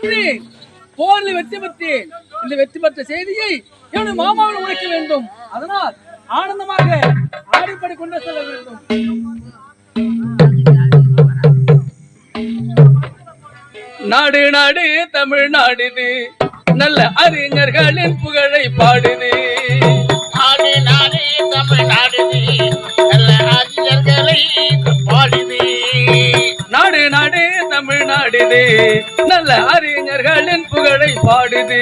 சென்று போரில் வெற்றி பெற்றேன். இந்த வெற்றி பெற்ற செய்தியை என்னுடைய மாமாவில் உழைக்க வேண்டும். அதனால் ஆனந்தமாக ஆடிப்படி கொண்டு செல்ல வேண்டும். நாடு நாடு தமிழ்நாடு நல்ல அறிஞர்களின் புகழை பாடுது. நாடு நாடு தமிழ்நாடு நல்ல அறிஞர்களை பாடுது. நாடு நாடு தமிழ்நாடு நல்ல அறிஞர்களின் புகழை பாடுது.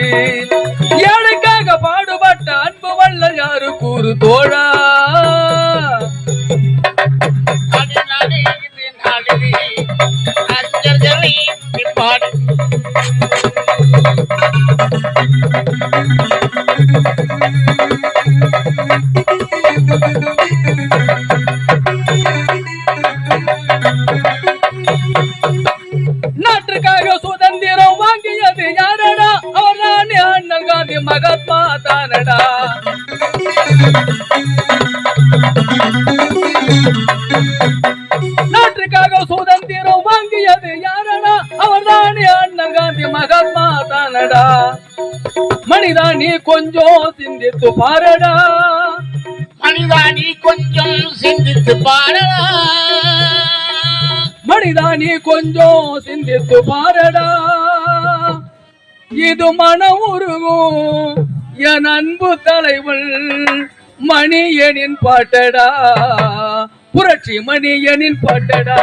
ஏழைக்காக பாடுபட்ட அன்பு வல்ல யாரு கூறு தோழா. நாடு நாடு நாடு அறிஞர்களை பாடு. நாட்டுக்காக சுதந்திரம் வாங்கியது யாரடா? அவர்தான் அண்ணல் காந்தி மகாத்மா தானடா. நாட்டுக்காக சுதந்திரம் வாங்கியது யாரடா? அவர்தான் அண்ணல் காந்தி மகாத்மா தானடா. மனிதா நீ கொஞ்சம் சிந்தித்து பாரடா. மனிதா நீ கொஞ்சம் சிந்தித்து பாரடா. மனிதா நீ கொஞ்சம் சிந்தித்து பாரடா. இது மன உருகும் என் அன்பு தலைவன் மணியனின் பாட்டடா. புரட்சி மணியனின் பாட்டடா.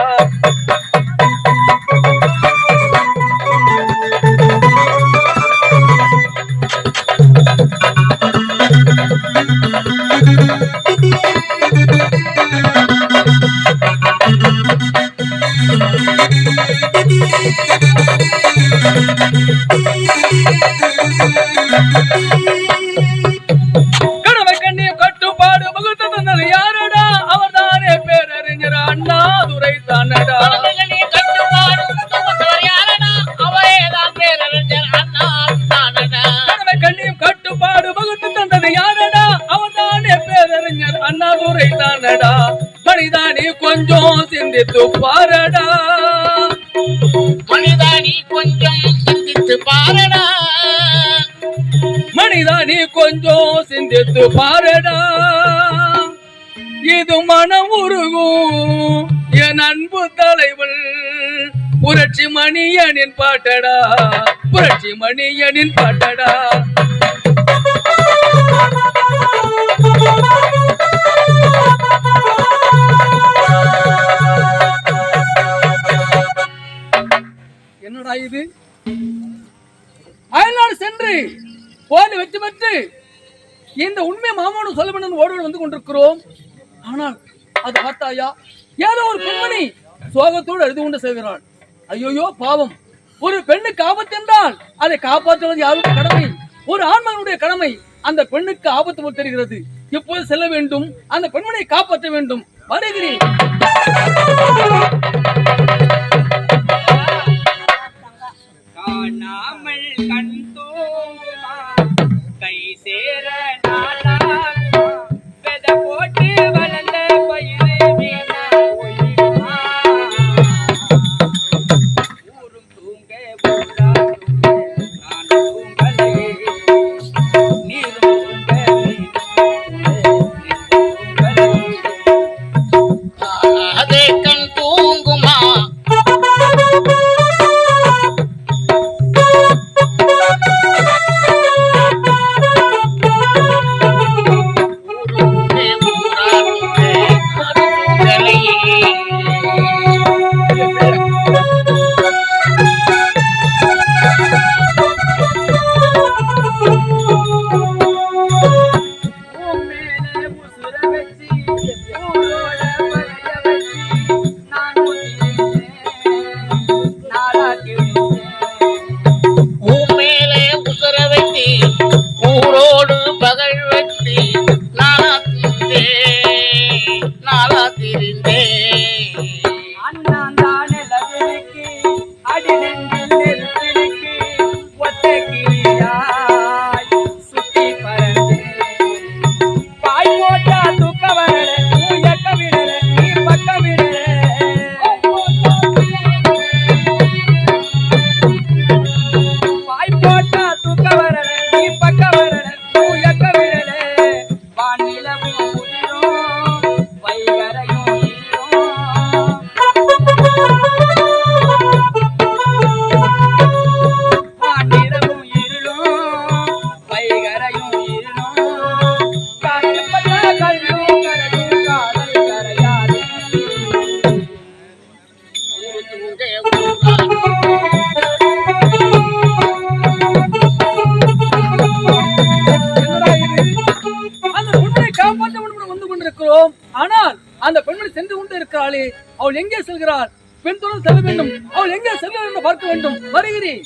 கடமை கண்ணியம் கட்டுப்பாடு வகுத்து தந்தது யாரடா? அவர்தானே பேரறிஞர் அண்ணாதுரை தானடா. கடமை கண்ணியம் கட்டுப்பாடு வகுத்து தந்தது யாரடா? அவர்தானே பேரறிஞர் அண்ணாதுரை தானடா. மனிதா நீ கொஞ்சம் சிந்தித்து பாரடா. மனிதா நீ கொஞ்சம் சிந்தித்து பாரடா. மனிதா நீ கொஞ்சம் சிந்தித்து பாரடா. இது மனம் உருகும் என் அன்பு தலைவன் புரட்சி மணியனின் பாட்டடா. புரட்சி மணியனின் பாட்டடா. என்னடா இது? அயல்நாடு சென்று போது வெற்றி பெற்று இந்த உண்மை மாமாவோடு சொல்ல வேண்டும் ஓடுகள் வந்து கொண்டிருக்கிறோம். ஆனால் அது பார்த்தாயா, ஏதோ ஒரு பெண்மணி சோகத்தோடு அழுது கொண்டு செல்கிறாள். ஐயோயோ பாவம். ஒரு பெண்ணுக்கு ஆபத்து என்றால் அதை காப்பாற்றுவது யாருடைய கடமை? ஒரு ஆண்மகனுடைய கடமை. அந்த பெண்ணுக்கு ஆபத்து தெரிகிறது. இப்போது செல்ல வேண்டும், அந்த பெண்மணியை காப்பாற்ற வேண்டும். வருகிறேன். காணாமல் கண் தூங்குமா கை சேர பெத போட்டு வளர்ந்த பயிரை வீணா போயிடுமா. ஊரும் தூங்க ஊரா நான் தூங்கலே நீரும் அதே கண் தூங்குமா தூங்க ஊரார். என்னடா இது? அந்த உண்மையை காப்பாற்ற வேண்டும் என்று வந்து கொண்டிருக்கிறோம். ஆனால் அந்த பெண்மணி சென்று கொண்டு இருக்கிறாளே, அவள் எங்கே செல்கிறாள்? பெண் தொடர்ந்து செல்ல வேண்டும். அவள் எங்கே செல்கிறாள் என்று பார்க்க வேண்டும். வருகிறேன்.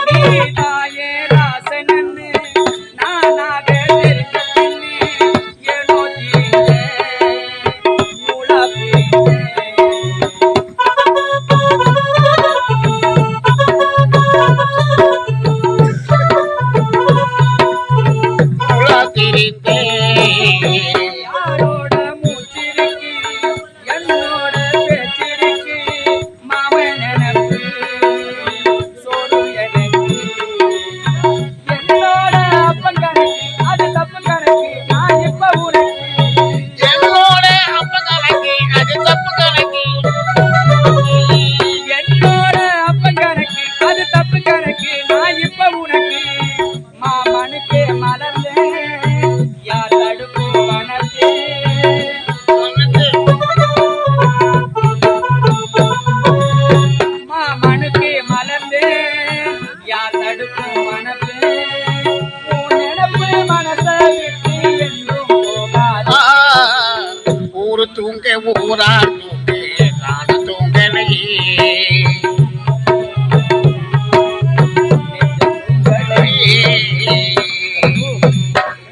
நீதாயே ராசனன்னு நானாக தெரிந்த பெண்ணே, ஏனோ தீர்ந்தே முழப்பேனே. உலகிரிந்தே யாரோட மூச்சிருக்கு, என்னோட பேச்சிருக்கு, மாமன் நினப்பு சோறு எனக்கு. என்னோட அப்பன் கணக்கு, அது தப்பு கணக்கு, நான் இப்ப உனக்கு. என்னோட அப்ப கணக்கு அது தப்பு கணக்கு. என்னோட அப்பன் கணக்கு, அது தப்பு கணக்கு, நான் இப்ப உனக்கு. மாமனுக்கு மலர்ந்தேன், யார் தடுப்பு வனத்தேன். மாமனுக்கு மலர்ந்தேன், யார் தடுப்பு வனத்தேன். உன் நினப்பு மனசை விட்டு என்றும் போகாது. ஊரு தூங்க ஊரார் தூங்க நான் தூங்கலையே.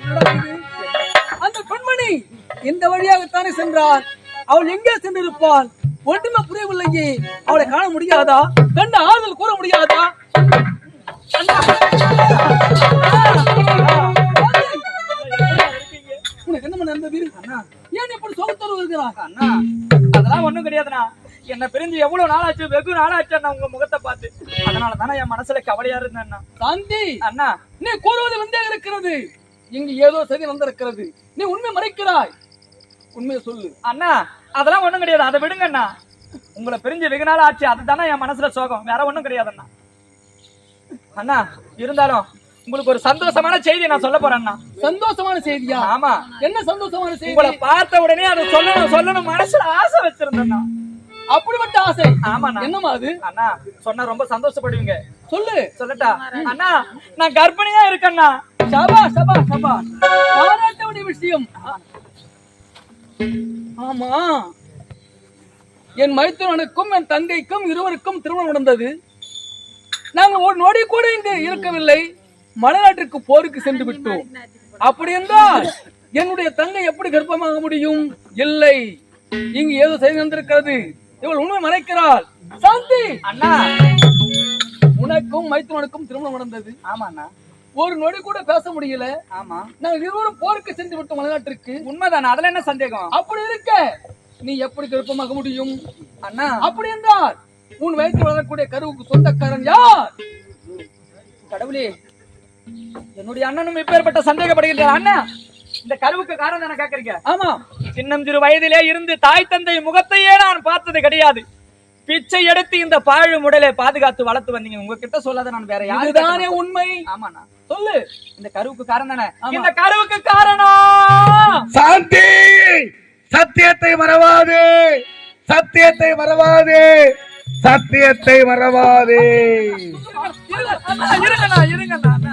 என்னடா இது? அந்த பெண்மணி இந்த வழியாகத்தானே சென்றாள். அவள் எங்கே சென்றிருப்பாள்? ஒன்றுமே புரியவில்லையே. அவளை காண முடியாதா? கண்ட ஆறுதல் கூற முடியாதா? உனக்கு என்ன நடந்தது? ஏன் இப்படி சோகத்தோடு வருகிறாய்? அண்ணா, அதெல்லாம் ஒண்ணும் கிடையாதுண்ணா. என்ன பிரிஞ்சு எவ்வளவு நாளாச்சு, வெகு நாளாச்சு அண்ணா உங்க முகத்தை பார்த்து. அதனால தானே என் மனசுல கவலையா இருந்தேன் அண்ணா. சாந்தி, அண்ணா, நீ கூறுவது வந்தே இருக்கிறது. இங்கு ஏதோ சரி நடந்திருக்கிறது. நீ உண்மை மறைக்கிறாய். உண்மையை சொல்லு. அண்ணா, அதெல்லாம் ஒண்ணும் கிடையாது. அதை விடுங்க அண்ணா. உங்களை பிரிஞ்சு வெகு நாள் ஆச்சு, அதுதானே என் மனசுல சோகம். வேற ஒண்ணும் கிடையாது அண்ணா. அண்ணா, இருந்தாலும் உங்களுக்கு ஒரு சந்தோஷமான செய்தி நான் சொல்ல போறேன் அண்ணா. சந்தோஷமான செய்தியா? ஆமா. என்ன சந்தோஷமான செய்தி? உங்களை பார்த்த உடனே அதை சொல்லணும் மனசுல ஆசை வச்சிருந்தேன். அப்படிப்பட்ட ஆசை? ஆமாண்ணா. என்னமா அது? அண்ணா, சொன்னா ரொம்ப சந்தோஷப்படுவீங்க. சொல்லு. சொல்லட்டா? அண்ணா, நான் கர்ப்பிணியா இருக்கேன்னா. சபா சபா சபா, பாராட்ட வேண்டிய விஷயம். ஆமா, என் மைத்துனனுக்கும் என் தங்கைக்கும் இருவருக்கும் திருமணம் நடந்தது. நாங்கள் ஒரு நொடி கூட இங்கு இருக்கவில்லை. மலைநாட்டிற்கு போருக்கு சென்று விட்டோம். அப்படி என்றால் என்னுடைய தங்கை எப்படி கர்ப்பமாக முடியும்? இல்லை, இங்கு ஏதோ செய்தி வந்திருக்கிறது. இவள் உண்மை மறைக்கிறாள். சாந்தி, அண்ணா, உனக்கும் மைத்துனனுக்கும் திருமணம் நடந்தது. ஆமா அண்ணா. ஒரு நொடி கூட பேச முடியல. ஆமா, நாங்கள் இருவரும் போருக்கு சென்று விட்டோம் மலைநாட்டிற்கு. உண்மைதானே, அதுல என்ன சந்தேகம்? அப்படி இருக்க நீ எப்படி கர்ப்பமாக முடியும்? அண்ணா, அப்படி என்றால் உன் வயிற்றில் வளரக்கூடிய கருவுக்கு சொந்தக்காரன் யார்? கடவுளே, என்னுடைய அண்ணனும் இப்பேற்பட்ட சந்தேகப்படுகின்றார். அண்ணா, இந்த கருவுக்கு காரணம் தானே கேக்குறீங்க? ஆமா, சின்னம் சிறு வயதிலே இருந்து தாய் தந்தை முகத்தையே நான் பார்த்தது கிடையாது. பிச்சை எடுத்து இந்த பாழு முடலை பாதுகாத்து வளர்த்து வந்தீங்க. உங்ககிட்ட சொல்லாத நான் வேற யாருதானே உண்மை? ஆமாண்ணா, சொல்லு. இந்த கருவுக்கு காரணம் தானே. ஆமா. இந்த கருவுக்கு காரணம் சாந்தி, சத்தியத்தை மறவாதே, சத்தியத்தை மறவாதே, சத்தியத்தை மறவாதே. இருங்கண்ணா. அண்ணா,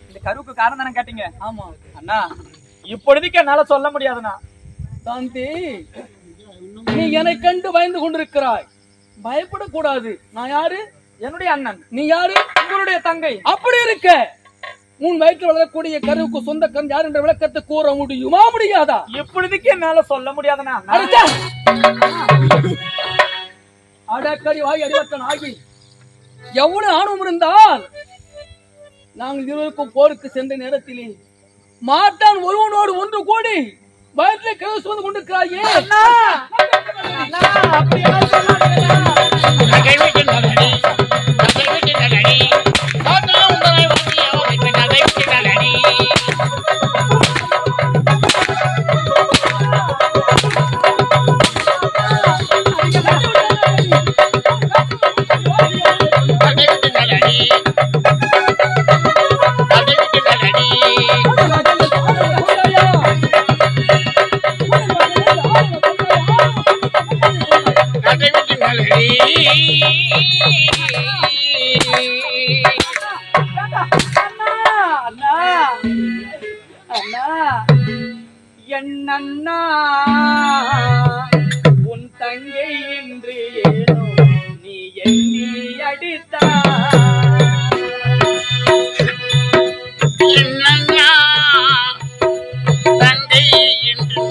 இந்த கருவுக்கு காரணம் தானே கேட்டீங்க? ஆமா அண்ணா, இப்பொழுதுக்கு என்னால சொல்ல முடியாதுண்ணா. சாந்தி, நீ என்னை கண்டு பயந்து கொண்டிருக்கிறாய். பயப்படக்கூடாது. நான் யாரு? என்னுடைய அண்ணன். நீ யாரு? உங்களுடைய தங்கை. அப்படி இருக்க உன் வயிற்றில் வளரக்கூடிய கருவுக்கு சொந்தக்காரன் யார் என்ற விளக்கத்தை கூற முடியுமா முடியாதா? இப்பொழுதுக்கு என்னால சொல்ல முடியாதுண்ணா. அடச்சே! அடக்கடி வாய் அடிவத்தன் ஆகி எவ்வளவு ஆணவம் இருந்தால் நாங்கள் இருவருக்கும் போருக்கு சென்ற நேரத்திலே மாட்டான் ஒருவனோடு ஒன்று கூடி வயிற்றில் கருவு சுமந்து கொண்டிருக்கிறாயே. அப்படியெல்லாம் சொல்லாதீங்கண்ணா. நகை வீட்டின் நகடி, நகை வீட்டின் நகடி, பார்த்தா உங்களை வந்து அவருக்கு நகை வீட்டின் நகடி. நகை வீட்டின் நகடி, நகை வீட்டின் நகடி. உன் தங்கை என்று ஏனோ நீ எண்ணி அடித்தாய். என்னன்னா தங்கை என்று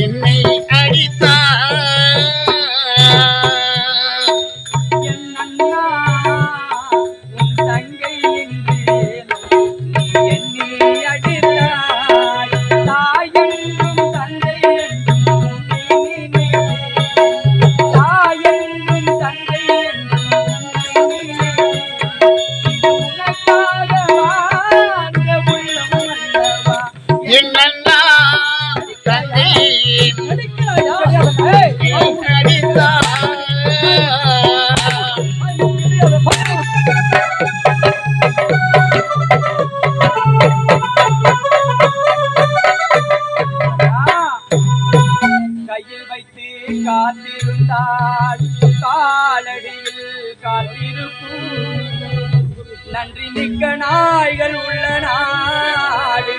என்னை அடித்தார். என் அண்ணா, உன் தங்கை என்று ஏனோ நீ எண்ணி அடித்தாய். தாய் என்றும் தந்தை என்றும் நீ நினைத்தேன். தாய் என்றும் தந்தை என்றும் நீ நினைத்தேன். இது உனக்காக வாழ்ந்த உள்ளம் அல்லவா? என்னன்னா தங்கை நடிக்கிறாயா? ஏய், என்னை அடித்தார். கையில் வைத்து காத்திருந்தால் காலடியில் காத்திருக்கும். நன்றி மிக்க நாய்கள் உள்ள நாடு.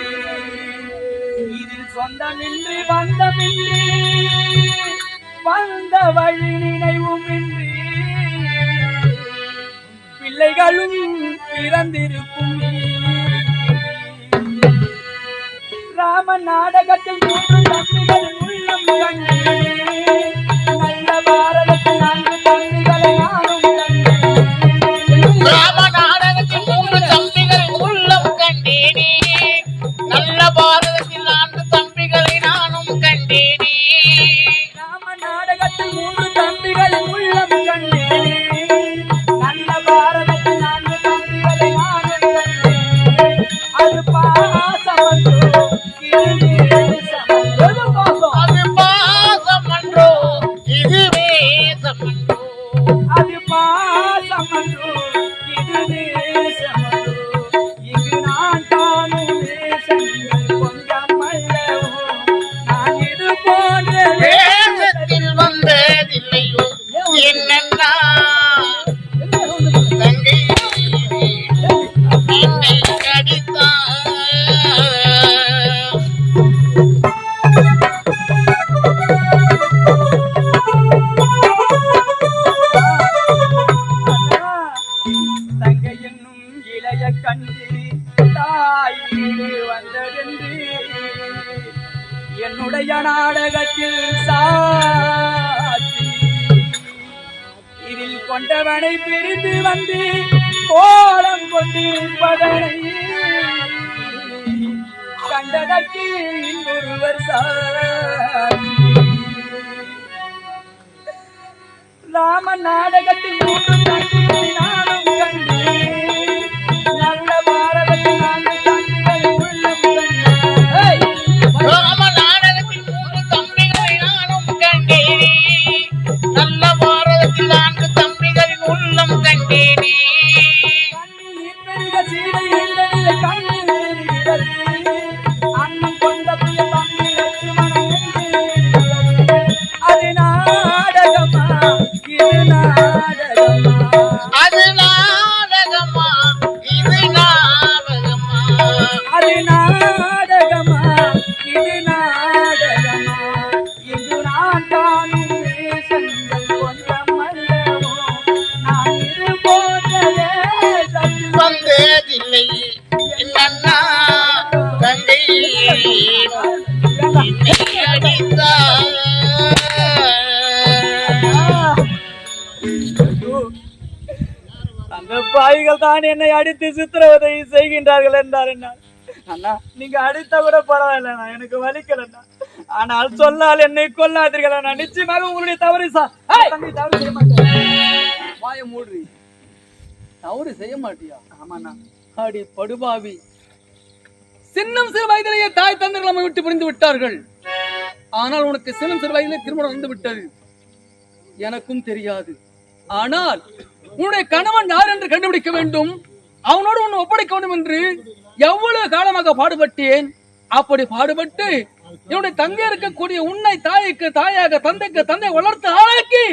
இதில் சொந்தமின்றி பந்தமின்றி வந்த வழி நினைவுமின்றி பிள்ளைகளும் பிறந்திருக்கும். ராம நாடகத்தில் 3 தம்பிகள் உள்ளம் கண்டேன். நல்ல பாரதத்தில் 4 தம்பிகளை நானும் கண்டேன். ராம நாடகத்தில் 3 தம்பிகள் உள்ளம் கண்டேனே. நல்ல பாரதத்தில் 4 தம்பிகளை நானும் கண்டேனே. ராம நாடகத்தில் 3 தம்பிகள் உள்ளம் கண்டேன். நல்ல பாரதத்தில் 4 தம்பிகளை நானும் கண்டேன். அது பாசமன்றோ இது நேசமன்றோ? அது பாசமன்றோ இது வேசமன்றோ? அது பாசமன்றோ இது நேசமன்றோ? இங்கு நான் காணும் நேசங்கள் கொஞ்சம் அல்லவோ? நான் இது போன்ற வேசத்தில் வந்ததில்லையோ என்னன்னா தங்கை என்னை அடித்தார். தங்கை என்னும் இளைய கண்டு தாய் வீடு வந்ததென்று என்னுடைய நாடகத்தில் சாட்சி. இதில் கொண்டவனை பிரிந்து வந்து கோலம் கொண்டிருப்பதனை கண்டதற்கு இன்னொருவர் சாட்சி. ராம நாடகத்தில் 3 தம்பிகளை நானும் கண்டேன். நல்ல பாரதத்தில் 4 தம்பிகளை உள்ளம் கண்டேன். ஏய், ராம நாடகத்தில் 3 தம்பிகளை நானும் கண்டேனே. நல்ல பாரதத்தில் 4 தம்பிகளின் உள்ளம் கண்டேனே. கண்ணில் பெருக சீதை இல்லையே கண்ணில் தெரிகிறது. அண்ணன் கொண்ட பிள்ளை தம்பி லட்சுமணன் என்று இருக்கிறது. அது நாடகமா இது நாடகமா? அது நாடகமா இது ஞாபகமா? அது நாடகமா இது நாடகமா? இங்கு நான் காணும் நேசங்கள் கொஞ்சம் அல்லவோ? நான் இது போன்ற வேஷத்தில் வந்ததில்லை என்னன்னா தங்கை என்னை அடித்தார். அந்த பாய்கள் தான் என்னை அடித்து சித்திரவதை செய்கின்றார்கள் என்றார். என்ன அண்ணா, நீங்க அடித்த கூட பரவாயில்ல, எனக்கு வலிக்கலண்ணா. ஆனால் சொல்லால் என்னை கொல்லாதீர்கள் அண்ணா. நிச்சயமாக உங்களுடைய தவறு தம்பி தவறு செய்ய மாட்டேன். வாய மூடுறி. தவறு செய்ய மாட்டியா? ஆமாண்ணா. அடி படுபாவி, சின்னம் சிறு வயதிலேயே தாய் தந்தைகள் நம்மை விட்டு பிரிந்து விட்டார்கள். ஆனால் உனக்கு சின்னம் சிறு வயதிலே திருமணம் வந்து விட்டது. எனக்கும் தெரியாது. ஆனால் உன்னுடைய கணவன் யார் என்று கண்டுபிடிக்க வேண்டும், அவனோடு உன்னை ஒப்படைக்க வேண்டும் என்று எவ்வளவு காலமாக பாடுபட்டேன். அப்படி பாடுபட்டு என்னுடைய தங்கை இருக்கக்கூடிய உன்னை தாய்க்கு தாயாக தந்தைக்கு தந்தை வளர்த்து ஆளாக்கி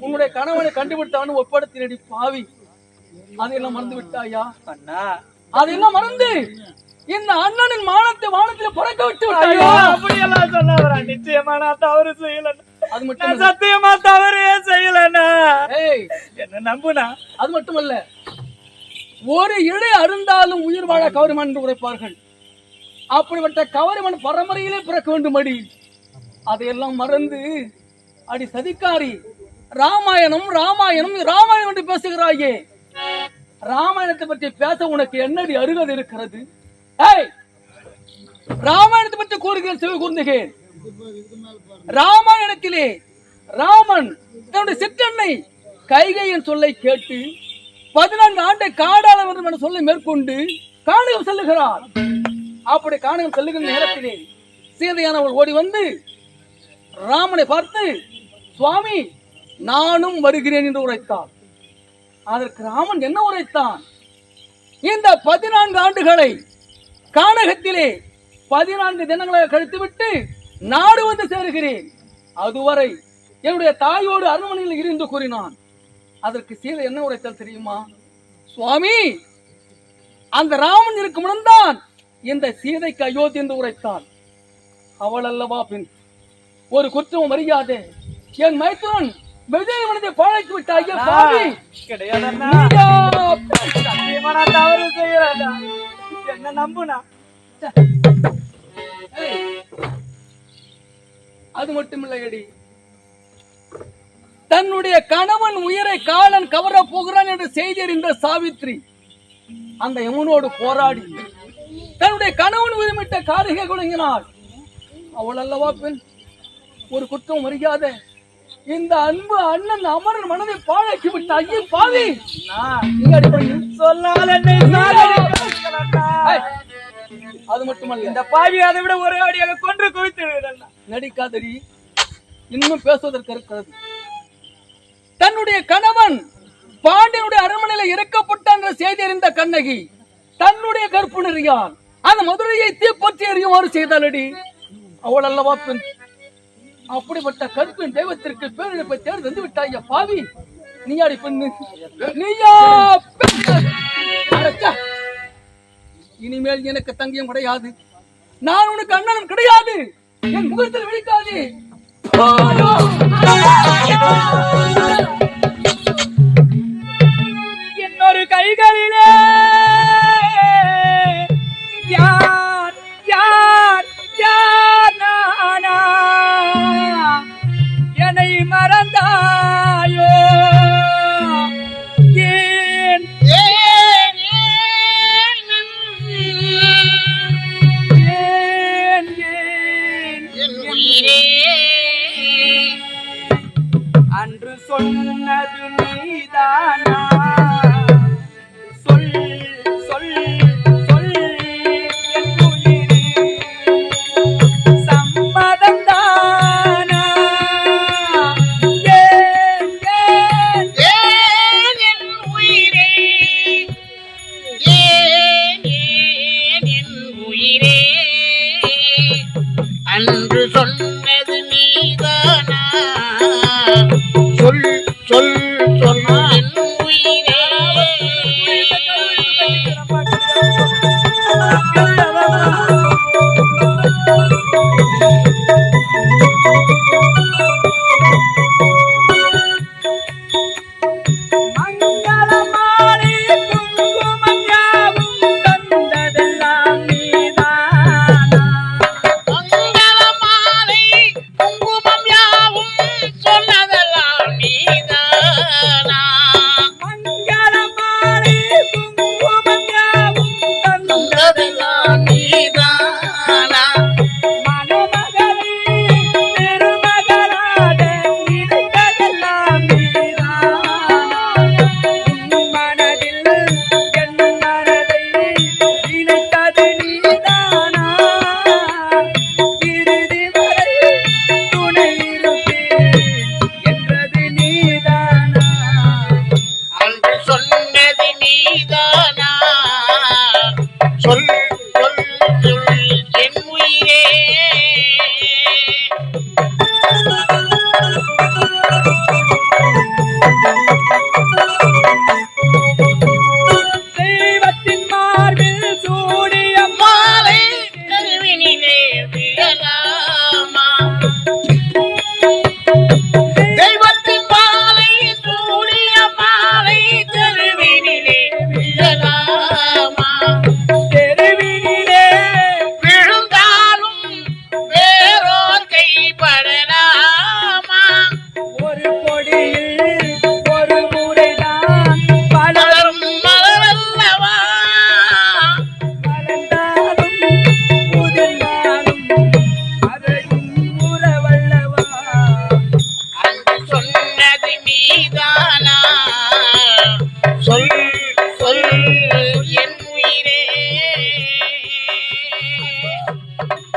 உன்னுடைய கணவனை கண்டுபிடித்தவனு ஒப்படைத்தினடி பாவி. அதையெல்லாம் மறந்து விட்டாயா? அண்ணா, அதையெல்லாம் மறந்து இந்த அண்ணனின் மானத்தை வானத்தில் பறக்க விட்டு ஐயோ, விட்டாயா? அப்படியெல்லாம் சொல்லாதடா. நிச்சயமா நான் தவறு செய்யலண்ணா. அது மட்டும் நான் சத்தியமா தவறே செய்யலண்ணா. ஏய், என்ன நம்புனா. அது மட்டுமல்ல, ஒரு இழை அருந்தாலும் உயிர் வாழ கவரிமான் என்று உரைப்பார்கள். அப்படிப்பட்ட கவரிமான் பரம்பரையிலே பிறக்க வேண்டும் அடி. அதையெல்லாம் மறந்து அடி சதிக்காரி ராமாயணம் ராமாயணம் ராமாயணம் என்று பேசுகிறாயே. ராமாயணத்தை பற்றி பேச உனக்கு என்னடி அருகதை இருக்கிறது? ஏய், ராமாயணத்தை பற்றி கூறுகிறேன், செவி கூர்ந்துகிறேன். ராமாயணத்திலே ராமன் தன்னுடைய சிற்றன்னை கைகையின் சொல்லை கேட்டு 14 ஆண்டு காடாள வேண்டும் என்ற சொல்லை மேற்கொண்டு காணகம் செல்லுகிறார். அப்படி காணகம் செல்லுகின்ற நேரத்திலே சீதையானவள் ஓடி வந்து ராமனை பார்த்து, சுவாமி நானும் வருகிறேன் என்று உரைத்தார். அதற்கு ராமன் என்ன உரைத்தான்? இந்த 14 ஆண்டுகளை கானகத்திலே 14 தினங்களை கழித்துவிட்டு நாடு வந்து சேருகிறேன். அதுவரை என்னுடைய தாயோடு அரண்மனையில் இருந்து கூறினான். அதற்கு சீதை என்ன உரைத்தால் தெரியுமா? சுவாமி, அந்த ராமன் இருக்கும் இடம்தான் இந்த சீதைக்கு அயோத்தி என்று உரைத்தான். அவள் அல்லவா பின் ஒரு குற்றம் அறியாதே என் மைத்துனன் விஜய் மனதை பாழைக்கு விட்டாய பாவி. கிடையாதண்ணா. நீயா? சத்தியமா நான் தவறு செய்யலண்ணா. என்ன நம்புனா. ஏய், அது மட்டுமில்லையடி, தன்னுடைய கணவன் உயிரை காலன் கவர போகிறான் என்று செய்தி அறிந்த சாவித்ரி அந்த யமுனோடு போராடி தன்னுடைய கணவன் உரிமிட்ட காரிகை குழங்கினாள். அவள் அல்லவா பெண் ஒரு குற்றம் அறியாத இந்த அன்பு அண்ணன் அமரன் மனதை பாழாக்கி விட்ட ஐயே பாவி. சொல்லால் என்னை சாகடிக்கிறீர்களண்ணா. ஏய், அது மட்டுமல்ல, இந்த பாவி அதை விட ஒரே அடியாக கொன்று குவித்து நடிக்காதடி, இன்னும் பேசுவதற்கு இருக்கிறது. தன்னுடைய கணவன் பாண்டியனுடைய அரண்மனையில இறக்கப்பட்ட செய்தி அறிந்த கண்ணகி தன்னுடைய கற்பு நெறியால் அந்த மதுரையை தீப்பற்றி எறியுமாறு செய்தாலடி. அவள் அல்லவா பெண். அப்படிப்பட்ட கற்பின் தெய்வத்திற்கு பேரிழப்பை தேடி வந்து விட்டாய பாவி. நீயாடி பெண்ணு, நீயா பெண்? அடச்சே, இனிமேல் எனக்கு தங்கியம் கிடையாது, நான் உனக்கு அண்ணனும் கிடையாது, என் முகத்தில் விழிக்காது. இன்னொரு கைகளிலே யார் யார் யார் நானா என்னை மறந்தாயோ ஏன் ஏன் ஏன் அன்று சொன்னது நீதானா சொல் சொல் சொல் என் உயிரே சம்மதம் தானா ஏன் ஏன் ஏன் என் உயிரே ஏன் ஏன் என் உயிரே அன்று சொன்னது நீதானா சொல் சொல் சொல் என் உயிரே மங்களமாலை குங்குமம் யாவும் தந்ததெல்லாம் நீதானா மங்களமாலை பட